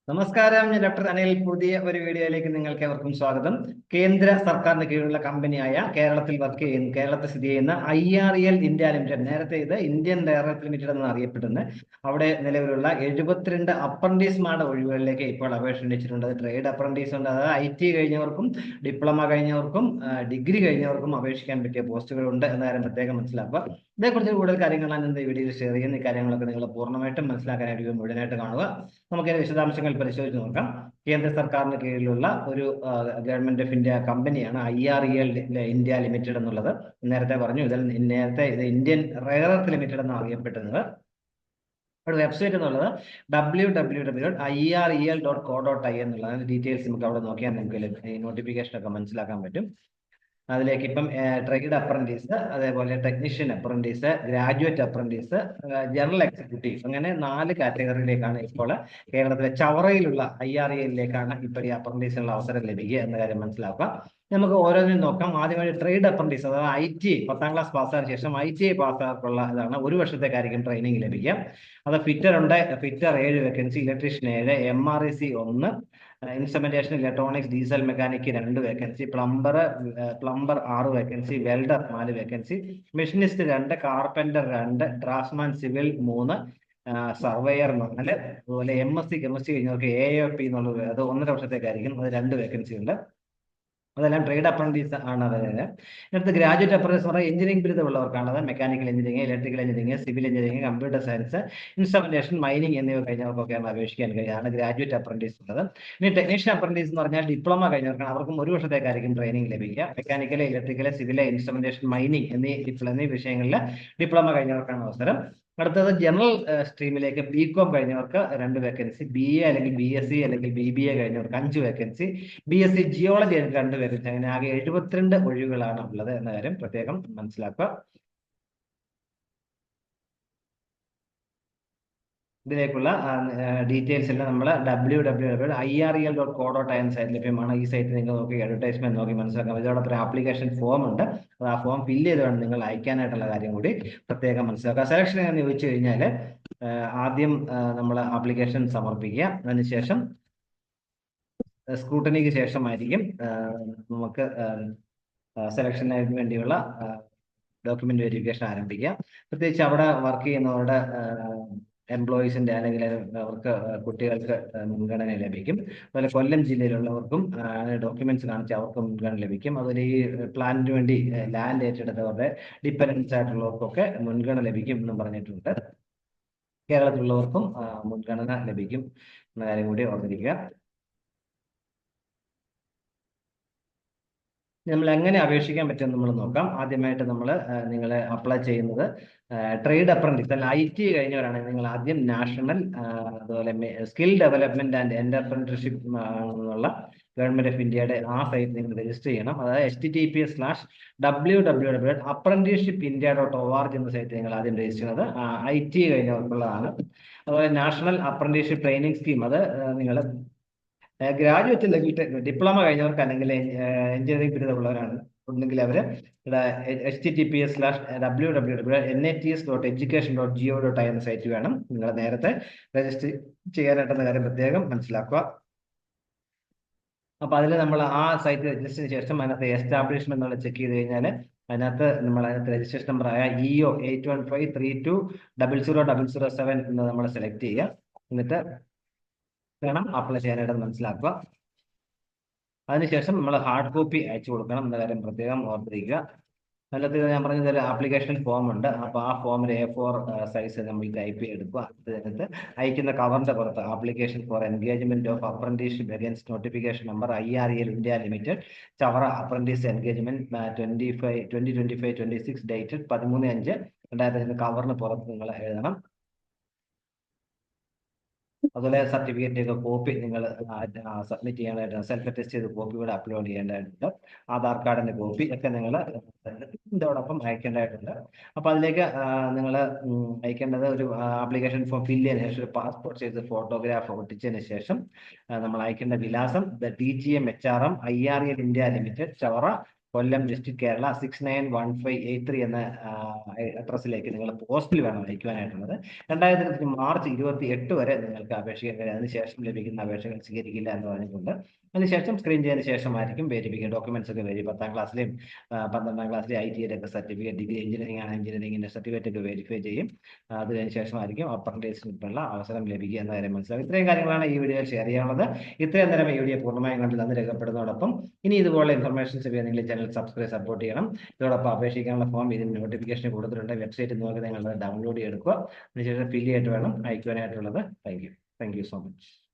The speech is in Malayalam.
നമസ്കാരം, ഞാൻ ഡോക്ടർ അനിൽ. പുതിയ ഒരു വീഡിയോയിലേക്ക് നിങ്ങൾക്ക് ഏവർക്കും സ്വാഗതം. കേന്ദ്ര സർക്കാരിന് കീഴിലുള്ള കമ്പനിയായ കേരളത്തിൽ സ്ഥിതി ചെയ്യുന്ന IREL ഇന്ത്യ ലിമിറ്റഡ്, നേരത്തെ ഇത് ഇന്ത്യൻ റെയർ എർത്ത് ലിമിറ്റഡ് എന്ന് അറിയപ്പെടുന്നത്, അവിടെ നിലവിലുള്ള 72 അപ്രന്റീസ്മാരുടെ ഒഴിവുകളിലേക്ക് ഇപ്പോൾ അപേക്ഷ ക്ഷണിച്ചിട്ടുണ്ട്. ട്രേഡ് അപ്രന്റീസ് ഉണ്ട്, അതായത് IT കഴിഞ്ഞവർക്കും ഡിപ്ലോമ കഴിഞ്ഞവർക്കും ഡിഗ്രി കഴിഞ്ഞവർക്കും അപേക്ഷിക്കാൻ പറ്റിയ പോസ്റ്റുകളുണ്ട് എന്ന കാര്യം പ്രത്യേകം മനസ്സിലാക്കുക. ഇതേക്കുറിച്ച് കൂടുതൽ കാര്യങ്ങളാണ് ഇന്നത്തെ വീഡിയോയിൽ ഷെയർ ചെയ്യുന്ന. ഈ കാര്യങ്ങളൊക്കെ നിങ്ങൾ പൂർണ്ണമായിട്ടും മനസ്സിലാക്കാനായിട്ട് മുഴുവനായിട്ട് കാണുക. നമുക്ക് വിശദാംശങ്ങൾ പരിശോധിച്ച് നോക്കാം. കേന്ദ്ര സർക്കാരിന് കീഴിലുള്ള ഒരു ഗവൺമെന്റ് ഓഫ് ഇന്ത്യ കമ്പനിയാണ് IREL ഇന്ത്യ ലിമിറ്റഡ് എന്നുള്ളത്. നേരത്തെ പറഞ്ഞു, നേരത്തെ ഇത് ഇന്ത്യൻ റെയർ എർത്ത് ലിമിറ്റഡ് എന്നാണ് അറിയപ്പെടുന്നത്. ഒരു വെബ്സൈറ്റ് എന്നുള്ളത് www.irel.co.in എന്നുള്ളതാണ്. ഡീറ്റെയിൽസ് നമുക്ക് അവിടെ നോക്കിയാൽ നിങ്ങൾക്ക് ഈ നോട്ടിഫിക്കേഷൻ ഒക്കെ മനസ്സിലാക്കാൻ പറ്റും. അതിലേക്ക് ഇപ്പം ട്രേഡ് അപ്രന്റീസ്, അതേപോലെ technician apprentice, graduate apprentice, general executive, അങ്ങനെ 4 കാറ്റഗറിയിലേക്കാണ് ഇപ്പോൾ കേരളത്തിലെ ചവറയിലുള്ള IRELിലേക്കാണ് ഇപ്പോൾ ഈ അപ്രന്റീസിനുള്ള അവസരം ലഭിക്കുക എന്ന കാര്യം മനസ്സിലാക്കുക. നമുക്ക് ഓരോന്നിനും നോക്കാം. ആദ്യമായി ട്രേഡ് അപ്രന്റീസ്, അതായത് ITI 10ാം ക്ലാസ് പാസ്സായതിനു ശേഷം ITI പാസ്സാർക്കുള്ള ഇതാണ്. 1 വർഷത്തേക്കായിരിക്കും ട്രെയിനിങ് ലഭിക്കുക. അത് ഫിറ്റർ ഉണ്ട്, fitter 7 vacancy, electrician 7, MREC 1, instrumentation electronics diesel mechanic 2 vacancy, plumber 6 vacancy, welder 4 vacancy, machinist 2, carpenter 2, draughtsman civil 3, surveyor 4, അതുപോലെ MSc കെമിസ്ട്രി കഴിഞ്ഞവർക്ക് AFP എന്നുള്ളത് അത് 1.5 വർഷത്തേക്കായിരിക്കും. അത് 2 വേക്കൻസി ഉണ്ട്. അതെല്ലാം ട്രേഡ് അപ്രന്റീസ് ആണ്. അതായത് അടുത്ത് ഗ്രാജുവേറ്റ് അപ്രന്റീസ് പറഞ്ഞാൽ എഞ്ചിനീയറിംഗ് ബിരുദമുള്ളവർക്കാണ്. അത് mechanical engineering, electrical engineering, civil engineering, computer science, instrumentation, mining എന്നിവ കഴിഞ്ഞവർക്കൊക്കെയാണ് അപേക്ഷിക്കാൻ കഴിയുകയാണ് ഗ്രാജുവേറ്റ് അപ്രന്റീസ് ഉള്ളത്. ഇനി ടെക്നീഷ്യൻ അപ്രന്റീസ് എന്ന് പറഞ്ഞാൽ ഡിപ്ലോമ കഴിഞ്ഞവർക്കാണ്. അവർക്കും 1 വർഷത്തേക്കായിരിക്കും ട്രെയിനിങ് ലഭിക്കുക. Mechanical, electrical, civil, instrumentation, mining എന്നീ വിഷയങ്ങളിൽ ഡിപ്ലോമ കഴിഞ്ഞവർക്കാണ് അവസരം. അടുത്തത് ജനറൽ സ്ട്രീമിലേക്ക് BCom കഴിഞ്ഞവർക്ക് 2 വേക്കൻസി, BA അല്ലെങ്കിൽ BSc അല്ലെങ്കിൽ BBA കഴിഞ്ഞവർക്ക് 5 vacancy, BSc geology 2 vacancy, അങ്ങനെ ആകെ 72 ഒഴിവുകളാണ് ഉള്ളത് എന്ന കാര്യം പ്രത്യേകം മനസ്സിലാക്കുക. ഇതിലേക്കുള്ള ഡീറ്റെയിൽസ് എല്ലാം നമ്മൾ www.irel.co.in സൈറ്റിൽ ലഭ്യമാണ്. ഈ സൈറ്റിൽ നിങ്ങൾ നോക്കി അഡ്വർടൈസ്മെന്റ് നോക്കി മനസ്സിലാക്കാം. ഇതോടൊപ്പം ആപ്ലിക്കേഷൻ ഫോം ഉണ്ട്. അത് ആ ഫോം ഫില്ല് ചെയ്തുകൊണ്ട് നിങ്ങൾ അയക്കാനായിട്ടുള്ള കാര്യം കൂടി പ്രത്യേകം മനസ്സിലാക്കുക. സെലക്ഷൻ എന്ന് ചോദിച്ചു കഴിഞ്ഞാൽ ആദ്യം നമ്മൾ ആപ്ലിക്കേഷൻ സമർപ്പിക്കുക. അതിനുശേഷം സ്ക്രൂട്ടനിക്ക് ശേഷമായിരിക്കും നമുക്ക് സെലക്ഷന് വേണ്ടിയുള്ള ഡോക്യുമെന്റ് വെരിഫിക്കേഷൻ ആരംഭിക്കുക. പ്രത്യേകിച്ച് അവിടെ വർക്ക് ചെയ്യുന്നവരുടെ എംപ്ലോയീസിന്റെ അല്ലെങ്കിൽ അവർക്ക് കുട്ടികൾക്ക് മുൻഗണന ലഭിക്കും. അതുപോലെ കൊല്ലം ജില്ലയിലുള്ളവർക്കും ഡോക്യുമെന്റ്സ് കാണിച്ച് അവർക്ക് മുൻഗണന ലഭിക്കും. അതുപോലെ ഈ പ്ലാനിന് വേണ്ടി ലാൻഡ് ഏറ്റെടുത്തവരുടെ ഡിപ്പെൻഡൻസ് ആയിട്ടുള്ളവർക്കൊക്കെ മുൻഗണന ലഭിക്കും എന്നും പറഞ്ഞിട്ടുണ്ട്. കേരളത്തിലുള്ളവർക്കും മുൻഗണന ലഭിക്കും എന്ന കാര്യം കൂടി ഓർമ്മിക്കുക. നമ്മൾ എങ്ങനെ അപേക്ഷിക്കാൻ പറ്റും നമ്മൾ നോക്കാം. ആദ്യമായിട്ട് നിങ്ങൾ അപ്ലൈ ചെയ്യുന്നത് ട്രേഡ് അപ്രന്റീസ് അല്ല IT കഴിഞ്ഞവരാണ്. നിങ്ങൾ ആദ്യം നാഷണൽ അതുപോലെ സ്കിൽ ഡെവലപ്മെന്റ് ആൻഡ് എന്റർപ്രണർഷിപ്പ് എന്നുള്ള ഗവൺമെന്റ് ഓഫ് ഇന്ത്യയുടെ ആ സൈറ്റ് നിങ്ങൾ രജിസ്റ്റർ ചെയ്യണം. അതായത് https:/www.apprenticeshipindia.org എന്ന സൈറ്റ് നിങ്ങൾ ആദ്യം രജിസ്റ്റർ ചെയ്യുന്നത് IT കഴിഞ്ഞവർക്കുള്ളതാണ്. അതുപോലെ നാഷണൽ അപ്രന്റീസ്ഷിപ്പ് ട്രെയിനിങ് സ്കീം, അത് നിങ്ങൾ ഗ്രാജുവേറ്റ് അല്ലെങ്കിൽ ഡിപ്ലോമ കഴിഞ്ഞവർക്ക് അല്ലെങ്കിൽ എഞ്ചിനീയറിംഗ് ബിരുദമുള്ളവരാണ് ഉണ്ടെങ്കിൽ അവർ https:/www.nats.education.go.in എന്ന സൈറ്റ് വേണം നിങ്ങൾ നേരത്തെ രജിസ്റ്റർ ചെയ്യാനായിട്ടെന്ന കാര്യം പ്രത്യേകം മനസ്സിലാക്കുക. അപ്പൊ അതിൽ നമ്മൾ ആ സൈറ്റ് രജിസ്റ്ററിന് ശേഷം അതിനകത്ത് എസ്റ്റാബ്ലിഷ്മെന്റ് എന്നുള്ള ചെക്ക് ചെയ്ത് കഴിഞ്ഞാൽ അതിനകത്ത് രജിസ്ട്രേഷൻ നമ്പർ ആയ EO 8153200007 എന്ന് നമ്മൾ സെലക്ട് ചെയ്യുക. എന്നിട്ട് വേണം അപ്ലൈ ചെയ്യാനായിട്ട് മനസ്സിലാക്കുക. അതിനുശേഷം നമ്മൾ ഹാർഡ് കോപ്പി അയച്ചു കൊടുക്കണം എന്ന കാര്യം പ്രത്യേകം ഓർത്തിരിക്കുക. അതിനകത്ത് ഞാൻ പറഞ്ഞത് ഒരു ആപ്ലിക്കേഷൻ ഫോം ഉണ്ട്. അപ്പോൾ ആ ഫോമിൽ A4 സൈസ് നമ്മൾ ടൈപ്പ് ചെയ്തെടുക്കുക. അതിനകത്ത് അയക്കുന്ന കവറിന്റെ പുറത്ത് application for engagement of apprenticeship against notification number IREL India limited Chavara apprentice engagement 2025-26 dated 13/5/2025 കവറിന് പുറത്ത് നിങ്ങൾ എഴുതണം. അതുപോലെ സർട്ടിഫിക്കറ്റ് കോപ്പി നിങ്ങൾ സബ്മിറ്റ് ചെയ്യാനായിട്ട് സെൽഫ് അറ്റസ്റ്റ് ചെയ്ത് കോപ്പി കൂടെ അപ്ലോഡ് ചെയ്യേണ്ടതായിട്ടുണ്ട്. ആധാർ കാർഡിന്റെ കോപ്പി ഒക്കെ നിങ്ങൾ ഇതോടൊപ്പം അയക്കേണ്ടതായിട്ടുണ്ട്. അപ്പൊ അതിലേക്ക് നിങ്ങൾ അയക്കേണ്ടത് ഒരു ആപ്ലിക്കേഷൻ ഫോം ഫില്ല് ചെയ്തതിനു ശേഷം ഒരു പാസ്പോർട്ട് സൈസ് ഫോട്ടോഗ്രാഫ് ഒട്ടിച്ചതിന് ശേഷം നമ്മൾ അയക്കേണ്ട വിലാസം TGM HRM IREL India limited Chavara Kollam district Kerala 691583 എന്ന അഡ്രസ്സിലേക്ക് നിങ്ങൾ പോസ്റ്റിൽ വേണം അയക്കുവാനായിട്ടുള്ളത്. 2023 മാർച്ച് 28 വരെ നിങ്ങൾക്ക് അപേക്ഷിക്കാൻ കഴിയും. അതിനുശേഷം ലഭിക്കുന്ന അപേക്ഷകൾ സ്വീകരിക്കില്ല എന്ന് പറഞ്ഞിട്ടുണ്ട്. അതിനുശേഷം സ്ക്രീൻ ചെയ്തതിനു ശേഷമായിരിക്കും വെരിഫിക്കേഷൻ ഡോക്യുമെന്റ്സ് ഒക്കെ വരും. 10ാം ക്ലാസ്സിലെയും 12ാം ക്ലാസ്സിലെ ITയുടെ ഒക്കെ സർട്ടിഫിക്കറ്റ്, ഡിഗ്രി എഞ്ചിനീയറിംഗ് ആണ് എഞ്ചിനീയറിംഗിന്റെ സർട്ടിഫിക്കറ്റ് ഒക്കെ വെരിഫൈ ചെയ്യും. അതിനുശേഷമായിരിക്കും അപ്രന്റീസിനുള്ള അവസരം ലഭിക്കുക എന്ന കാര്യം മനസ്സിലാവും. ഇത്രയും കാര്യങ്ങളാണ് ഈ വീഡിയോയിൽ ഷെയർ ചെയ്യാനുള്ളത്. ഇത്രയും നേരം ഈ വീഡിയോ പൂർണ്ണമായും കണ്ട് നന്ദി രേഖപ്പെടുന്നതോടൊപ്പം ഇനി ഇതുപോലെ ഇൻഫർമേഷൻസ് ഒക്കെ നിങ്ങൾ ചാനൽ സപ്പോർട്ട് ചെയ്യണം. ഇതോടൊപ്പം അപേക്ഷിക്കാനുള്ള ഫോം ഇതിന് നോട്ടിഫിക്കേഷൻ കൊടുത്തിട്ടുണ്ട്. വെബ്സൈറ്റ് നോക്കി നിങ്ങൾ ഡൗൺലോഡ് ചെയ്തെടുക്കുക. അതിനുശേഷം ഫില്ല് ചെയ്തിട്ട് വേണം അയക്കുവാനായിട്ടുള്ളത്. Thank you so much.